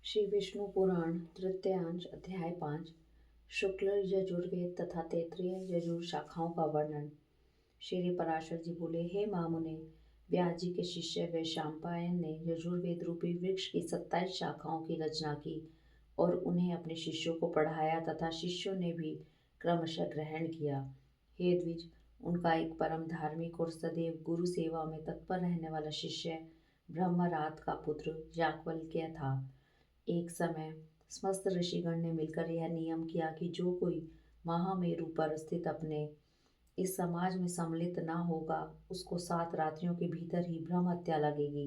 श्री विष्णु पुराण तृतीयांश अध्याय 5 शुक्ल यजुर्वेद तथा तैत्तिरीय यजुर शाखाओं का वर्णन। श्री पराशर जी बोले, हे महामुने, व्यास जी के शिष्य वैशंपायन ने यजुर्वेद रूपी वृक्ष की 27 शाखाओं की रचना की और उन्हें अपने शिष्यों को पढ़ाया तथा शिष्यों ने भी क्रमशः ग्रहण किया। हे द्विज, उनका एक परम धार्मिक और सदैव गुरु सेवा में तत्पर रहने वाला शिष्य ब्रह्मरात का पुत्र याज्ञवल्क्य था। एक समय समस्त ऋषिगण ने मिलकर यह नियम किया कि जो कोई महामेरु पर स्थित अपने इस समाज में सम्मिलित न होगा, उसको 7 रात्रियों के भीतर ही ब्रह्म हत्या लगेगी।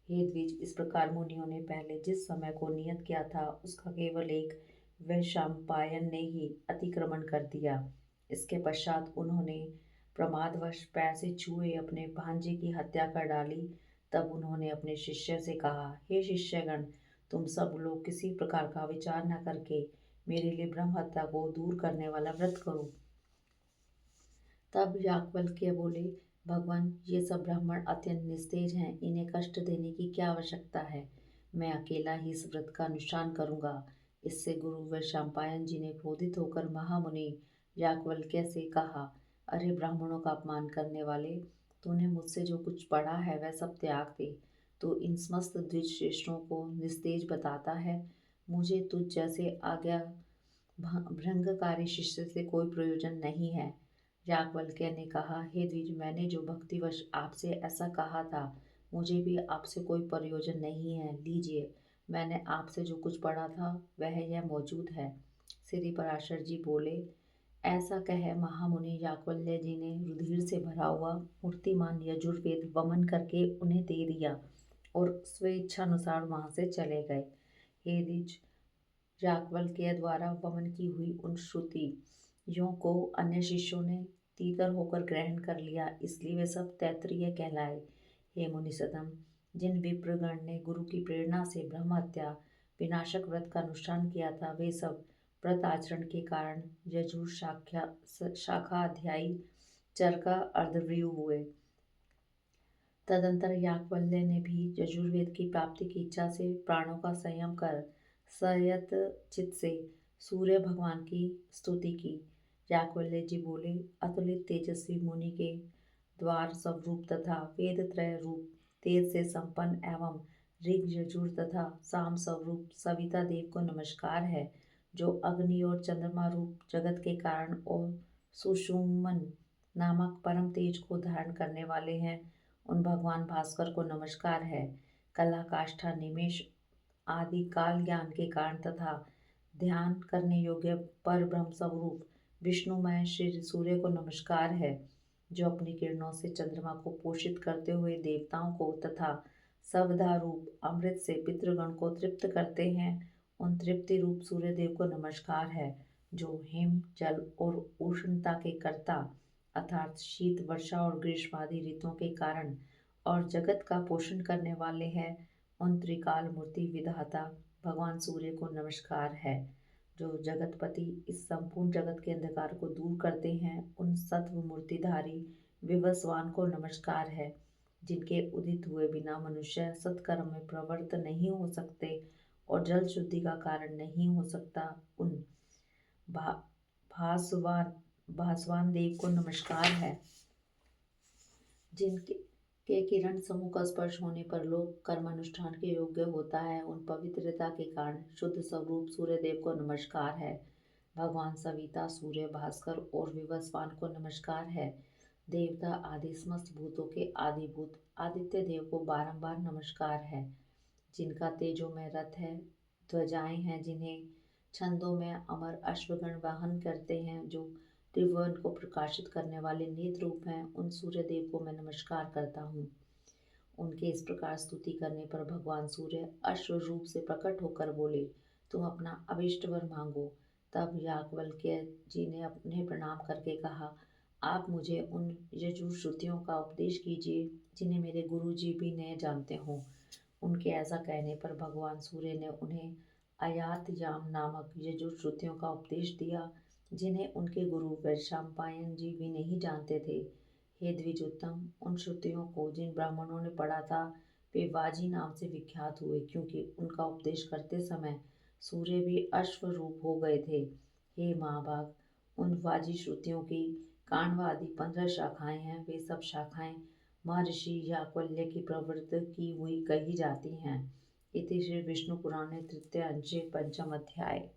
हे द्विज, इस प्रकार मुनियों ने पहले जिस समय को नियत किया था, उसका केवल एक वैशंपायन ने ही अतिक्रमण कर दिया। इसके पश्चात उन्होंने प्रमादवश पैर से छुए अपने भांजे की हत्या कर डाली। तब उन्होंने अपने शिष्य से कहा, हे शिष्यगण, तुम सब लोग किसी प्रकार का विचार न करके मेरे लिए ब्रह्म हत्या को दूर करने वाला व्रत करो। तब याज्ञवल्क्य बोले, भगवान, ये सब ब्राह्मण अत्यंत निस्तेज हैं, इन्हें कष्ट देने की क्या आवश्यकता है। मैं अकेला ही इस व्रत का अनुष्ठान करूंगा। इससे गुरु वैशंपायन जी ने क्रोधित होकर महामुनि याज्ञवल्क्य से कहा, अरे ब्राह्मणों का अपमान करने वाले, तूने मुझसे जो कुछ पढ़ा है वह सब त्याग दे। तो इन समस्त द्विज श्रेष्ठों को निस्तेज बताता है। मुझे तुझ जैसे आज्ञा भंगकारी शिष्य से कोई प्रयोजन नहीं है। याज्ञवल्क्य ने कहा, हे द्विज, मैंने जो भक्तिवश आपसे ऐसा कहा था, मुझे भी आपसे कोई प्रयोजन नहीं है। लीजिए, मैंने आपसे जो कुछ पढ़ा था वह यह मौजूद है। श्री पराशर जी बोले, ऐसा कह महामुनि याज्ञवल्क्य जी ने रुधिर से भरा हुआ मूर्तिमान यजुर्वेद वमन करके उन्हें दे दिया और स्वेच्छानुसार वहां से चले गए। हे द्विज, याज्ञवल्क्य द्वारा वमन की हुई उन श्रुतियों को अन्य शिष्यों ने तीतर होकर ग्रहण कर लिया, इसलिए वे सब तैत्तिरीय कहलाए। हे मुनिसदम, जिन विप्रगण ने गुरु की प्रेरणा से ब्रह्म हत्या विनाशक व्रत का अनुष्ठान किया था, वे सब व्रत आचरण के कारण यजुर शाखा अध्यायी चरका अर्धव्रीयु हुए। तदंतर याज्ञवल्क्य ने भी यजुर्वेद की प्राप्ति की इच्छा से प्राणों का संयम कर संयत चित्त से सूर्य भगवान की स्तुति की। याज्ञवल्क्य जी बोले, अतुलित तेजस्वी मुनि के द्वार स्वरूप तथा वेद त्रय रूप तेज से संपन्न एवं ऋग यजुर तथा साम स्वरूप सविता देव को नमस्कार है, जो अग्नि और चंद्रमा रूप जगत के कारण और सुषुम्न नामक परम तेज को धारण करने वाले हैं, उन भगवान भास्कर को नमस्कार है। कला काष्ठा निमेष आदि काल ज्ञान के कारण तथा ध्यान करने योग्य पर ब्रह्म स्वरूप विष्णुमय श्री सूर्य को नमस्कार है, जो अपनी किरणों से चंद्रमा को पोषित करते हुए देवताओं को तथा सवधा रूप अमृत से पितृगण को तृप्त करते हैं, उन तृप्ति रूप सूर्य देव को नमस्कार है, जो हिम जल और उष्णता के कर्ता अर्थात शीत वर्षा और ग्रीष्म आदि ऋतुओं के कारण और जगत का पोषण करने वाले हैं, उन त्रिकाल मूर्ति विधाता भगवान सूर्य को नमस्कार है, जो जगतपति इस संपूर्ण जगत के अंधकार को दूर करते हैं, उन सत्व मूर्तिधारी विवस्वान को नमस्कार है, जिनके उदित हुए बिना मनुष्य सत्कर्म में प्रवृत्त नहीं हो सकते और जल शुद्धि का कारण नहीं हो सकता, उन भास्वान देव को नमस्कार है, जिनके के किरण समूह का स्पर्श होने पर लोग कर्मानुष्ठान के योग्य होता है, उन पवित्रता के कारण शुद्ध स्वरूप सूर्य देव को नमस्कार है। भगवान सविता, सूर्य, भास्कर और विवस्वान को नमस्कार है। देवता आदि समस्त भूतों के आदिभूत आदित्य देव को बारंबार नमस्कार है, जिनका तेजो में रथ है, ध्वजाएं हैं, जिन्हें छंदों में अमर अश्वगण वाहन करते हैं, जो त्रिभुवन को प्रकाशित करने वाले नेत्र रूप हैं, उन सूर्य देव को मैं नमस्कार करता हूँ। उनके इस प्रकार स्तुति करने पर भगवान सूर्य अश्व रूप से प्रकट होकर बोले, तुम अपना अभिष्ट वर मांगो। तब याज्ञवल्क्य जी ने अपने प्रणाम करके कहा, आप मुझे उन यजुर श्रुतियों का उपदेश कीजिए, जिन्हें मेरे गुरु जी भी न जानते हों। उनके ऐसा कहने पर भगवान सूर्य ने उन्हें अयात याम नामक यजुर श्रुतियों का उपदेश दिया, जिन्हें उनके गुरु वैशंपायन जी भी नहीं जानते थे। हे द्विजोत्तम, उन श्रुतियों को जिन ब्राह्मणों ने पढ़ा था, वे वाजी नाम से विख्यात हुए क्योंकि उनका उपदेश करते समय सूर्य भी अश्व रूप हो गए थे। हे महाभाग, उन वाजी श्रुतियों की कांडवादि 15 शाखाएं हैं। वे सब शाखाएं महर्षि याज्ञवल्क्य की प्रवृत्त की हुई कही जाती हैं। इति श्री विष्णु पुराणे तृतीय अंशे पंचम अध्याय।